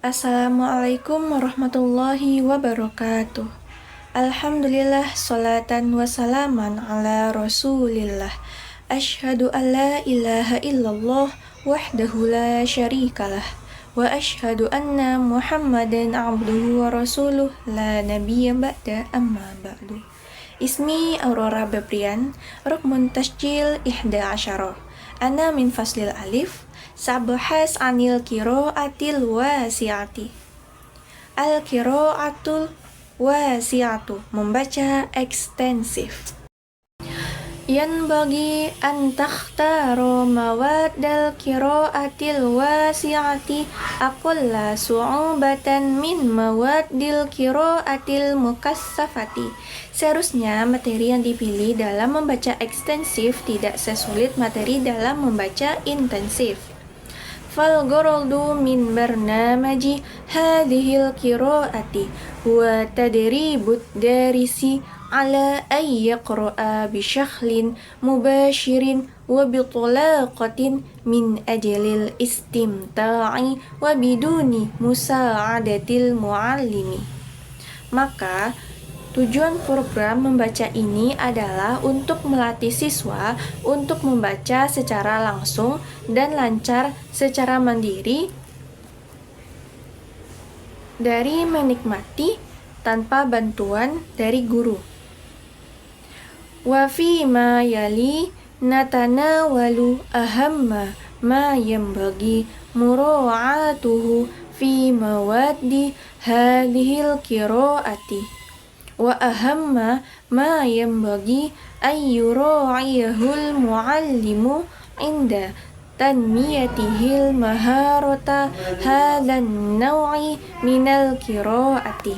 Assalamualaikum warahmatullahi wabarakatuh. Alhamdulillah, salatan wassalaman ala rasulillah. Ashhadu an la ilaha illallah wahdahu la syarikalah. Wa ashhadu anna muhammadan abduhu wa rasuluh la nabiyya ba'da amma ba'du. Ismi Aurora Bebrian, Rukmun Tasjil Ihda Asyarah. Ana min faslil alif, sabahas anil qiraatil wasi'ati. Al qiraatul wasi'atu, membaca ekstensif. Yan bagi antakhtaro mawaddal qiraatil wasi'ati aqalla su'ubatan min mawaddil qiraatil mukassafati. Seharusnya materi yang dipilih dalam membaca ekstensif tidak sesulit materi dalam membaca intensif. Fal gharadu min barnamaji hadhil qiraati huwa tadribut darisi ala ay yaqra'a bi syakhlin mubashirin wa bi talaqatin min ajlil istimta'i wa biduni musa'adatil muallimi. Maka tujuan program membaca ini adalah untuk melatih siswa untuk membaca secara langsung dan lancar secara mandiri dari menikmati tanpa bantuan dari guru. Wa fi ma yali natanawalu ahamma ma yanbaghi mura'atuhu fi mawaddi hadhil qiraati wa ahamma ma yanbaghi ayyura'iyahul muallimu inda tanmiyatihil maharata hadan naw'i minal qiraati.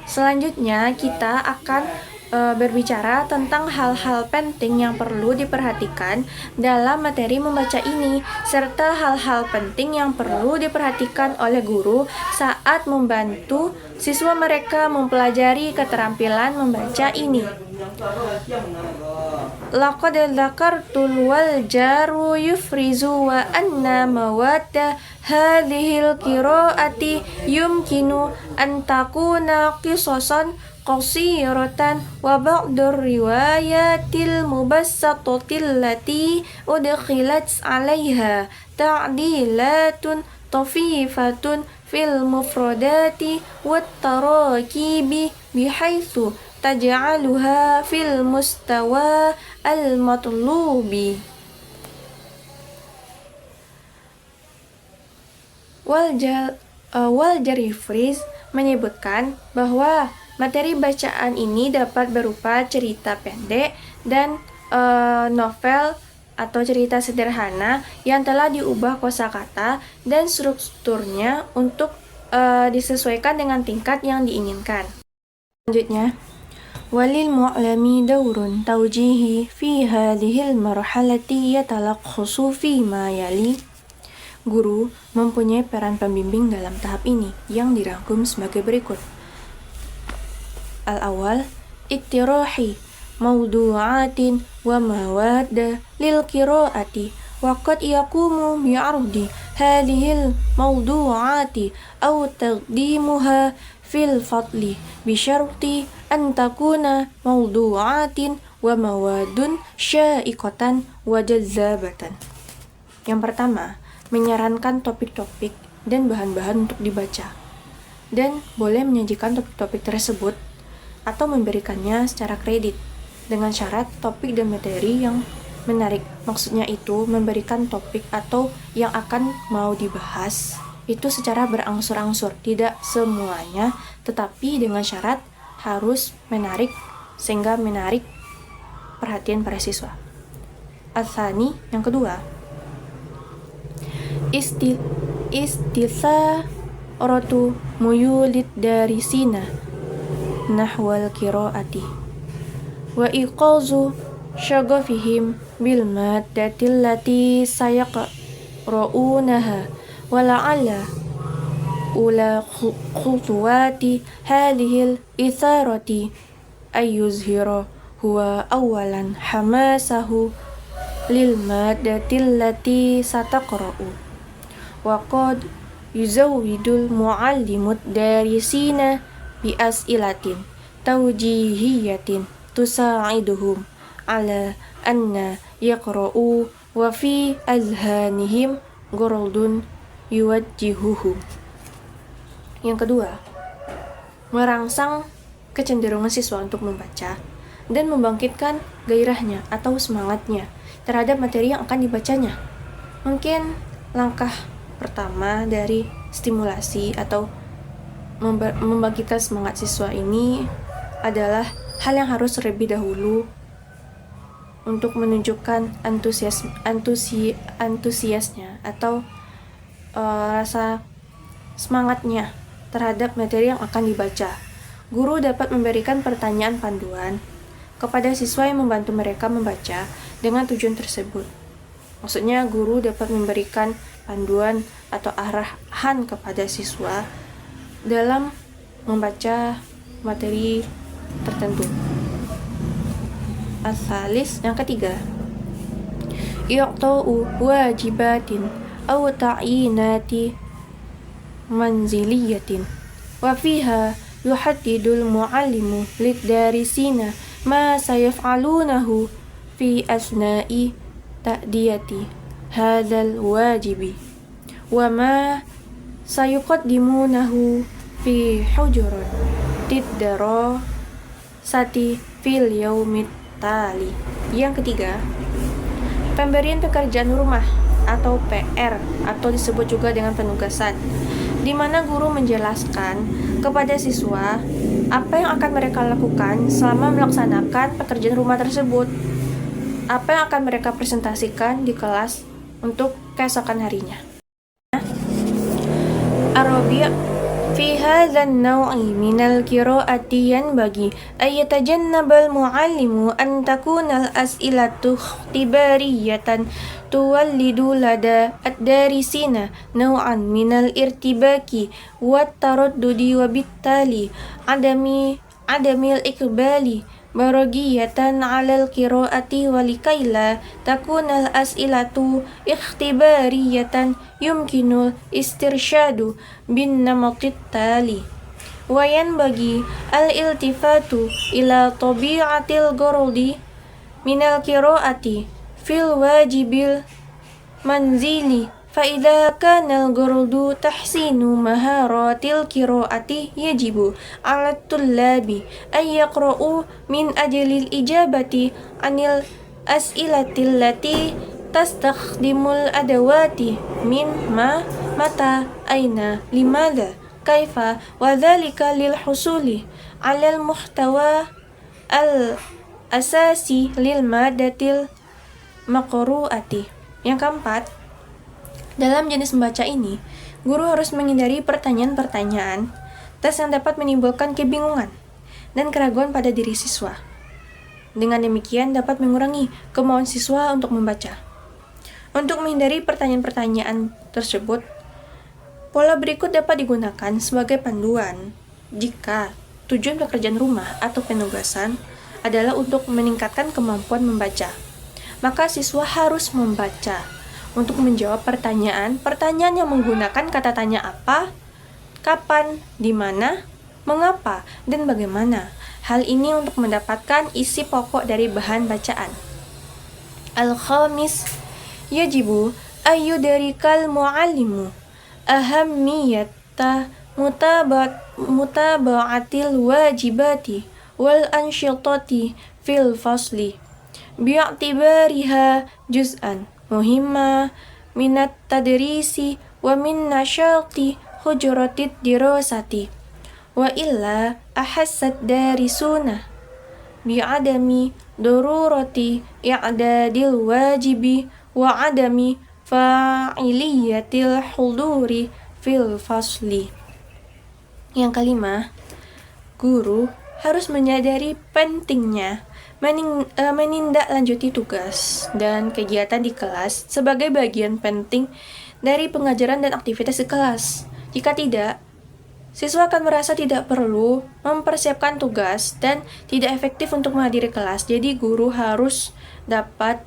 Selanjutnya kita akan berbicara tentang hal-hal penting yang perlu diperhatikan dalam materi membaca ini, serta hal-hal penting yang perlu diperhatikan oleh guru saat membantu siswa mereka mempelajari keterampilan membaca ini. Laqad dzakartul wal jaru yufrizu wa anna mawadda hadhil qiraati yumkinu an takuna qisasan qasiratan wa ba'dur riwayatil mubassatatil lati udkhilat 'alaiha ta'dilatun tafifatun fil mufradati wat tarakibi bihaitsu taj'aluha fil mustawa al matlubi. Wal Jarifriz menyebutkan bahwa materi bacaan ini dapat berupa cerita pendek dan novel atau cerita sederhana yang telah diubah kosakata dan strukturnya untuk disesuaikan dengan tingkat yang diinginkan. Selanjutnya, walil mu'lami daurun taujihi fi hadhil marhalati yatalakhasu fi ma yali. Guru mempunyai peran pembimbing dalam tahap ini yang dirangkum sebagai berikut. Al-awwal, iktirahi mawdu'atin wa mawadda lil qiraati wa qad yaqumu bi'ardi hadhil mawdu'ati aw taqdimuha fil fadli bi syarti an takuna mawdu'atin wa mawadun sya'iqatan wa jazzabatan. Yang pertama, menyarankan topik-topik dan bahan-bahan untuk dibaca, dan boleh menyajikan topik-topik tersebut atau memberikannya secara kredit dengan syarat topik dan materi yang menarik. Maksudnya itu memberikan topik atau yang akan mau dibahas itu secara berangsur-angsur, tidak semuanya, tetapi dengan syarat harus menarik sehingga menarik perhatian para siswa. Al-thani, yang kedua, istisaratu muyulid dari sina nahwal qiraati wa iqazu syagafihim bil maddatil lati sayaqra'unaha wa la'alla ula khutuwati hadhil itharati ayyuzhira huwa awalan hamasahu lil maddatil lati sataqra'u wa qad yuzawwidul muallimud darisina bi as'ilatin tawjihiyatin tusa'iduhum ala anna yaqra'u wa fi azhanihim goroldun yuwajjihuhum. Yang kedua, merangsang kecenderungan siswa untuk membaca dan membangkitkan gairahnya atau semangatnya terhadap materi yang akan dibacanya. Mungkin langkah pertama dari stimulasi atau membangkitkan semangat siswa ini adalah hal yang harus terlebih dahulu untuk menunjukkan antusiasnya atau rasa semangatnya terhadap materi yang akan dibaca. Guru dapat memberikan pertanyaan panduan kepada siswa yang membantu mereka membaca dengan tujuan tersebut. Maksudnya, guru dapat memberikan panduan atau arahan kepada siswa dalam membaca materi tertentu. As-salis, yang ketiga, iqta'u wajibatin aw ta'yinati manziliyatin wa fiha yuhaddidul muallimu lid-darisina ma sayaf'alunahu fi asna'i ta'diyati hadzal wajibi wa ma sayuqaddimunahu fi hujurat tidrasati fil yaumit tali. Yang ketiga, pemberian pekerjaan rumah atau PR atau disebut juga dengan penugasan, di mana guru menjelaskan kepada siswa apa yang akan mereka lakukan selama melaksanakan pekerjaan rumah tersebut, apa yang akan mereka presentasikan di kelas untuk keesokan harinya. Arabi' fi hadzal naw'i minal qira'ati yanbaghi ay yatajannabal mu'allimu an takuna al-as'ilatu ikhtibariyatan tuwallidu lada ad-darisina naw'an minal irtibaki wat taraddudi wa bittali adamil iqbali baragiyatan 'alal qira'ati walikaila takunal as'ilatu ikhtibariyatan yumkinul istirsyadu bin namatit tali wa yanbaghi al-iltifatu ila tabi'atil ghardi minal qira'ati fil wajibil manzili فإذا كان الغرض تحسين مهارات القراءة يجب على الطلاب أن يقرأوا من أجل الإجابة عن الأسئلة التي تستخدم الأدوات من ما متى أين لماذا كيف وذلك للحصول على المحتوى الأساسي للمادة المقروءة. Yang keempat, dalam jenis membaca ini, guru harus menghindari pertanyaan-pertanyaan tes yang dapat menimbulkan kebingungan dan keraguan pada diri siswa. Dengan demikian dapat mengurangi kemauan siswa untuk membaca. Untuk menghindari pertanyaan-pertanyaan tersebut, pola berikut dapat digunakan sebagai panduan jika tujuan pekerjaan rumah atau penugasan adalah untuk meningkatkan kemampuan membaca. Maka siswa harus membaca untuk menjawab pertanyaan yang menggunakan kata tanya apa, kapan, di mana, mengapa, dan bagaimana. Hal ini untuk mendapatkan isi pokok dari bahan bacaan. Al-khamis, yajibu ayyudarikal mu'allimu ahammiyata mutaba'atil wajibati wal ansyitati fil fasli bi'atibariha juz'an muhimma minat tadrisi wa min nasyati hujratid dirasati wa illa ahassat darisuna bi'adami darurati i'dadil wajibi wa adami fa'iliyatil huduri fil fasli. Yang kelima, guru harus menyadari pentingnya menindaklanjuti tugas dan kegiatan di kelas sebagai bagian penting dari pengajaran dan aktivitas di kelas. Jika tidak, siswa akan merasa tidak perlu mempersiapkan tugas dan tidak efektif untuk menghadiri kelas. Jadi guru harus dapat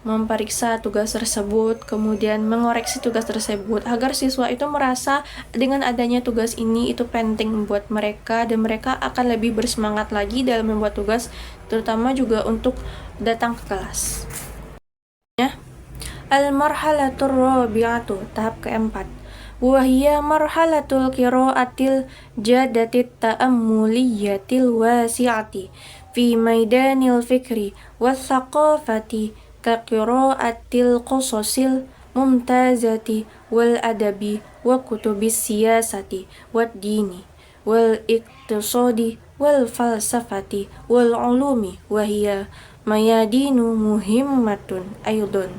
memperiksa tugas tersebut, kemudian mengoreksi tugas tersebut agar siswa itu merasa dengan adanya tugas ini itu penting buat mereka dan mereka akan lebih bersemangat lagi dalam membuat tugas, terutama juga untuk datang ke kelas. Al-marhalatur rabi'atu, tahap keempat. Wahia marhalatul qiraatil jadatit ta'ammuliyatil wasi'ati fi maidanil fikri was thaqafati ka qiraatil qasasil mumtazati wal adabi wa kutubis siyasati wad dini wal iqtisadi wal falsafati wal ulumi wahia mayadinu muhimmatun aydun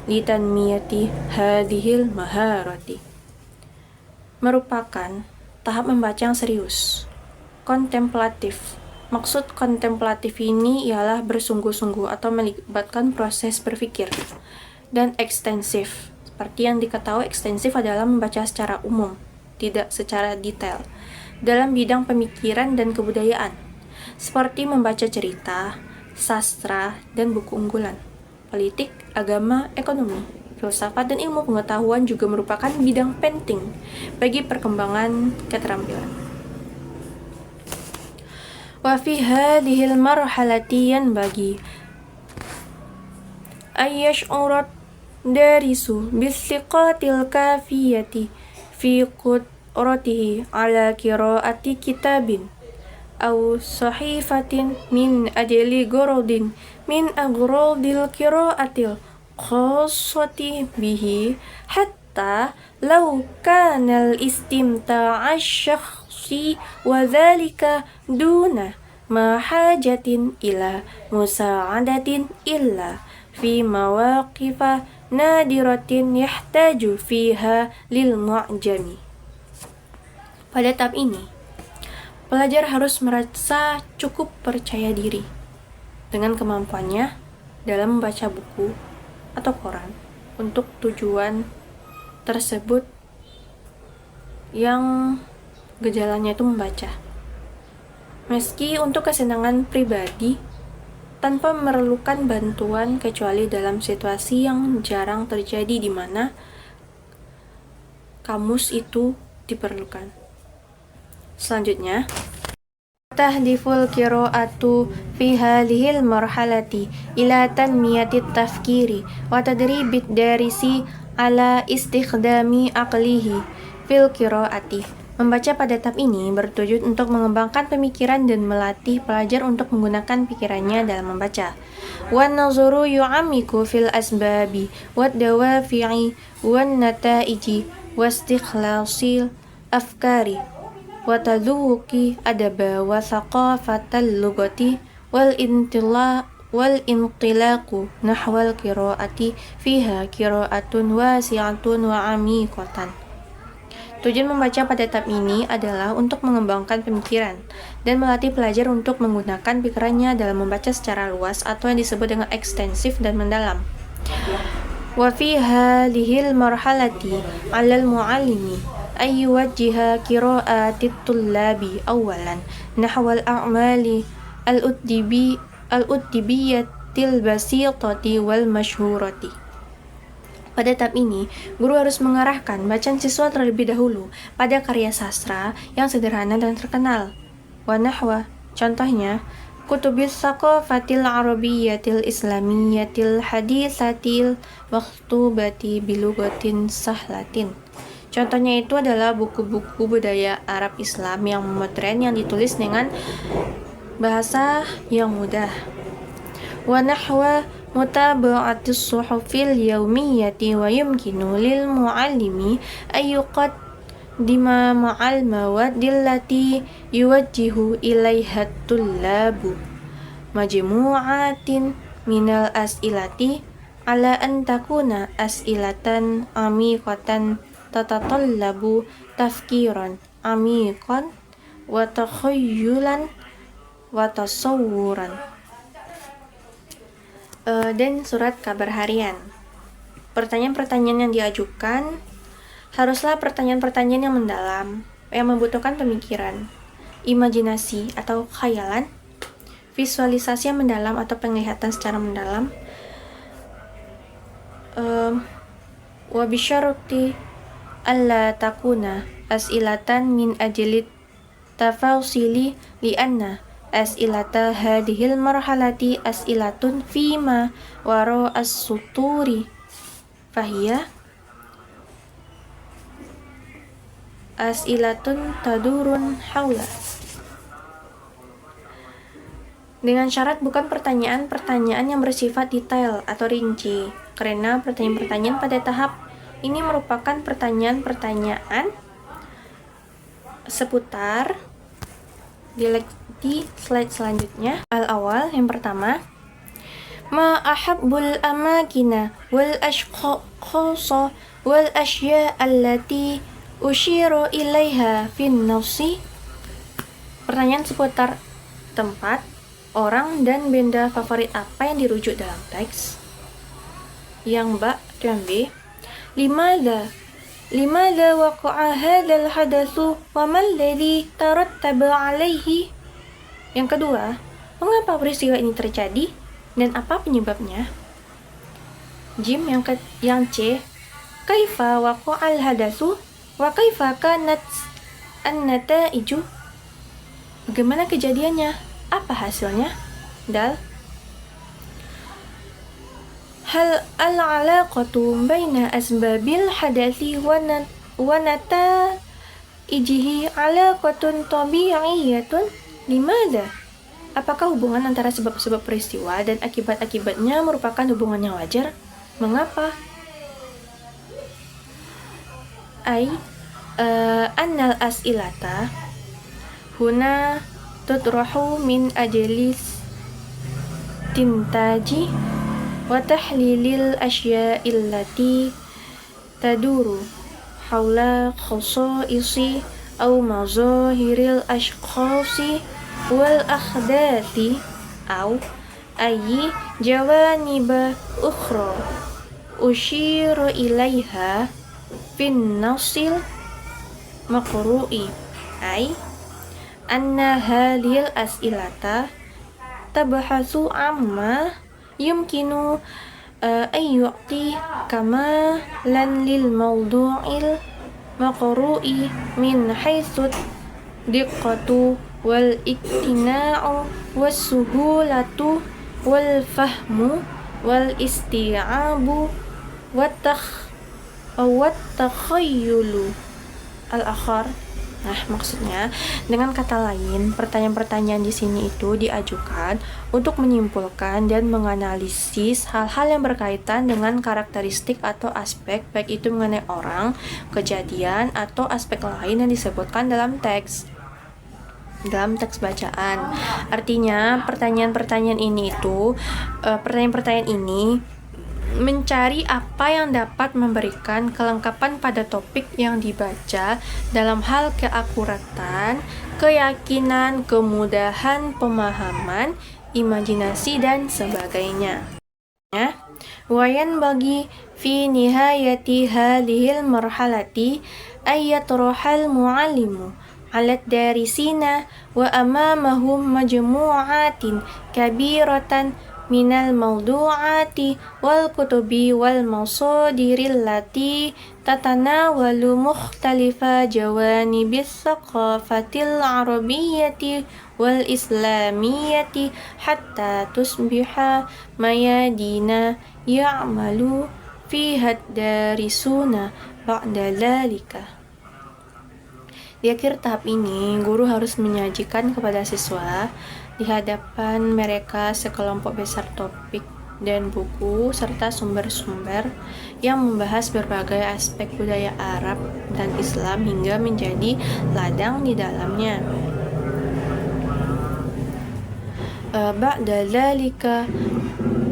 litanmiyati hadhil maharati. Merupakan tahap membaca yang serius, kontemplatif. Maksud kontemplatif ini ialah bersungguh-sungguh atau melibatkan proses berpikir, dan ekstensif. Seperti yang diketahui, ekstensif adalah membaca secara umum, tidak secara detail, dalam bidang pemikiran dan kebudayaan, seperti membaca cerita, sastra, dan buku unggulan. Politik, agama, ekonomi, filsafat, dan ilmu pengetahuan juga merupakan bidang penting bagi perkembangan keterampilan. Wa fi hadhil marhalati yanbaghi ay yash'ura darisu bis-siqatil kafiyati fi qudratihi ala qiraati kitabin aw sahifatin min ajli gharadin min agradil qiraatil khassati bihi hatta law kana al-istimta'a asy-syakhsi wa dhalika duna ma hajatin ila musa'adatin illa fi mawaqifa nadiratin yahtaju fiha lil mu'jami. Pada tahap ini, pelajar harus merasa cukup percaya diri dengan kemampuannya dalam membaca buku atau koran untuk tujuan tersebut yang gejalanya itu membaca. Meski untuk kesenangan pribadi tanpa memerlukan bantuan kecuali dalam situasi yang jarang terjadi di mana kamus itu diperlukan. Selanjutnya, tahdiful qiraatu fi hadhil marhalati ila tanmiyatit tafkiri wa tadribid darisi ala istikhdami aqlihi fil qiraati. Membaca pada tahap ini bertujuan untuk mengembangkan pemikiran dan melatih pelajar untuk menggunakan pikirannya dalam membaca. Wan nazuru yu'amiku fil asbabi wad dawafi'i wan nataiji wastikhlasil afkari wa tadhuqi adaba wa thaqafatal lughati wal intilaqu nahwal qiraati fiha qiraatun wasi'atun wa amiqatan. Tujuan membaca pada tahap ini adalah untuk mengembangkan pemikiran dan melatih pelajar untuk menggunakan pikirannya dalam membaca secara luas atau yang disebut dengan ekstensif dan mendalam. Wa fi hadhil marhalati 'alal mu'allimi ay yuwajjiha qira'atit tullabi awalan nahwal a'mali al-uddibiyatil basitati wal masyhurati. Pada tahap ini, guru harus mengarahkan bacaan siswa terlebih dahulu pada karya sastra yang sederhana dan terkenal. Wa nahwa, contohnya, kutubis thaqafatil arabiyyatil islamiyyatil hadisatil maktubati bilughatin sahlatin. Contohnya itu adalah buku-buku budaya Arab Islam yang modern yang ditulis dengan bahasa yang mudah. Wa nahwa mutaba'atis suhufil yawmiyyati wa yumkinu lil mu'allimi ayyuqad dima ma'al mawadil lati yuwajjihu ilaihat tullabu majmu'atin minal as'ilati ala an takuna as'ilatan amiqatan tatatallabu tafkiran amiqan wa takhayyulan wa tasawwuran. Dan surat kabar harian. Pertanyaan-pertanyaan yang diajukan haruslah pertanyaan-pertanyaan yang mendalam, yang membutuhkan pemikiran, imajinasi atau khayalan, visualisasi yang mendalam atau penglihatan secara mendalam, wa bisyarti alla takuna as'ilatan min ajli tafasili li'anna as'ilata hadhil marhalati as'ilatun fima wara as-suturi fahiya as'ilatun tadurun haula. Dengan syarat bukan pertanyaan-pertanyaan yang bersifat detail atau rinci, karena pertanyaan-pertanyaan pada tahap ini merupakan pertanyaan-pertanyaan seputar di slide selanjutnya. Al-awal, yang pertama, ma ahabbul amakina wal ashkhasa wal asya allati ushiru ilaiha fin nafsi. Pertanyaan seputar tempat, orang, dan benda favorit apa yang dirujuk dalam teks. Yang yang B, limadha waqa'a hadzal hadatsu wa mal ladzi tarattaba 'alaihi. Yang kedua, mengapa peristiwa ini terjadi dan apa penyebabnya. Jim. Yang C, kaifa waqa'al hadatsu wa kaifa kanat an-nataiju. Bagaimana kejadiannya? Apa hasilnya? Dal. Hal al-alaqatu baina asbabil hadathi wa nataijihi alaqatun tabi'iyyatun limadha? Apakah hubungan antara sebab-sebab peristiwa dan akibat-akibatnya merupakan hubungan yang wajar? Mengapa? Annal as'ilata huna tutrahu min ajlis tintaji wa tahlilil asya'il lati taduru haula khasaisi aw mazahiril ashkhasi wal akhdathi aw ayyi jawaniba ukhra ushiru ilaiha fin nasil maqru'i ay anna hadhil as'ilata tabhasu amma yumkinu ayyu'ti kama lan lil mawdu'il maqru'i min haitsu diqqatu wal iktina'u was suhulatu wal fahmu wal isti'abu wat takhayyulu al-akhar. Nah, maksudnya dengan kata lain, pertanyaan-pertanyaan di sini itu diajukan untuk menyimpulkan dan menganalisis hal-hal yang berkaitan dengan karakteristik atau aspek, baik itu mengenai orang, kejadian, atau aspek lain yang disebutkan dalam teks bacaan. Artinya, pertanyaan-pertanyaan ini mencari apa yang dapat memberikan kelengkapan pada topik yang dibaca dalam hal keakuratan, keyakinan, kemudahan pemahaman, imajinasi, dan sebagainya. Wayan bagi fi nihayati hadhil marhalati ayyatrohal mu'allimu alat darisina wa amamahum majmu'atin kabiratan minal mawdu'ati wal kutubi wal masadiril lati tatanawalu mukhtalifa jawanibis thaqafatil arabiyyati wal islamiyati hatta tusbiha mayadina ya'malu fiha darisuna ba'da dhalika. Di akhir tahap ini, guru harus menyajikan kepada siswa di hadapan mereka sekelompok besar topik dan buku serta sumber-sumber yang membahas berbagai aspek budaya Arab dan Islam hingga menjadi ladang di dalamnya. Ba'da dzalika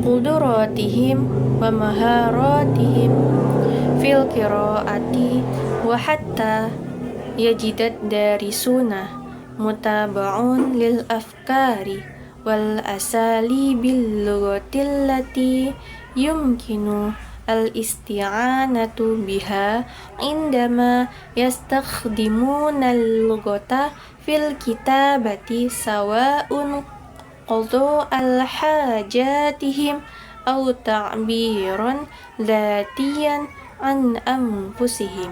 quduratihim wa maharatihim fil qiraati wa hatta yajidat darisuna mutaba'un lil afkari wal asali bil lughatil lati yumkinu al isti'anatu biha indama yastakhdimuna al lughata fil kitabati sawa'un qadu al hajatihim أو تعبيرا ذاتيا عن أنفسهم.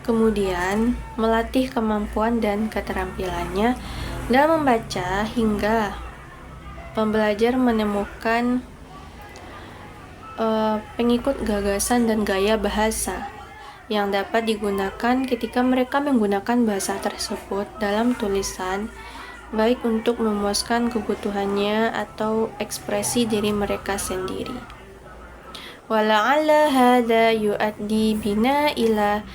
Kemudian melatih kemampuan dan keterampilannya dalam membaca hingga pembelajar menemukan pengikut gagasan dan gaya bahasa yang dapat digunakan ketika mereka menggunakan bahasa tersebut dalam tulisan, baik untuk memuaskan kebutuhannya atau ekspresi diri mereka sendiri. Wala'alla hadha yu'addi bina ila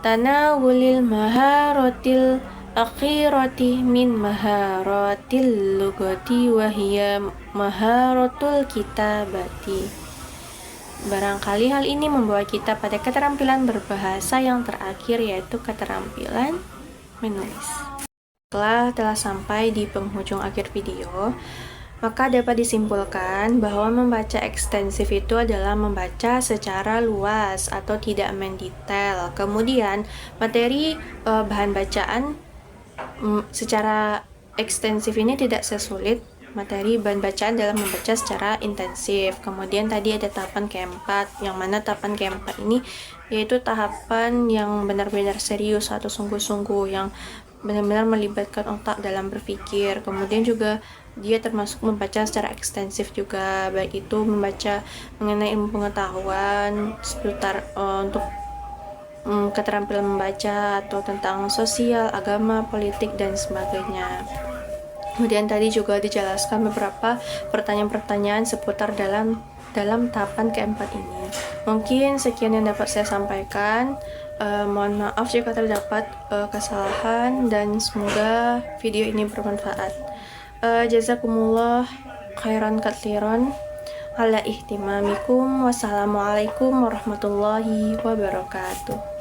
tanawulil maharatil akhirati min maharatil lugati wahiyya maharatul kitabati. Barangkali hal ini membawa kita pada keterampilan berbahasa yang terakhir, yaitu keterampilan menulis. Setelah telah sampai di penghujung akhir video, maka dapat disimpulkan bahwa membaca ekstensif itu adalah membaca secara luas atau tidak mendetail. Kemudian materi bahan bacaan secara ekstensif ini tidak sesulit materi bahan bacaan dalam membaca secara intensif. Kemudian tadi ada tahapan keempat, yang mana tahapan keempat ini yaitu tahapan yang benar-benar serius atau sungguh-sungguh, yang benar-benar melibatkan otak dalam berpikir. Kemudian juga dia termasuk membaca secara ekstensif juga, baik itu membaca mengenai ilmu pengetahuan seputar untuk keterampilan membaca atau tentang sosial, agama, politik, dan sebagainya. Kemudian tadi juga dijelaskan beberapa pertanyaan-pertanyaan seputar dalam tahapan keempat ini. Mungkin sekian yang dapat saya sampaikan. Mohon maaf jika terdapat kesalahan, dan semoga video ini bermanfaat. Jazakumullah khairan katsiran ala ihtimamikum. Wassalamualaikum warahmatullahi wabarakatuh.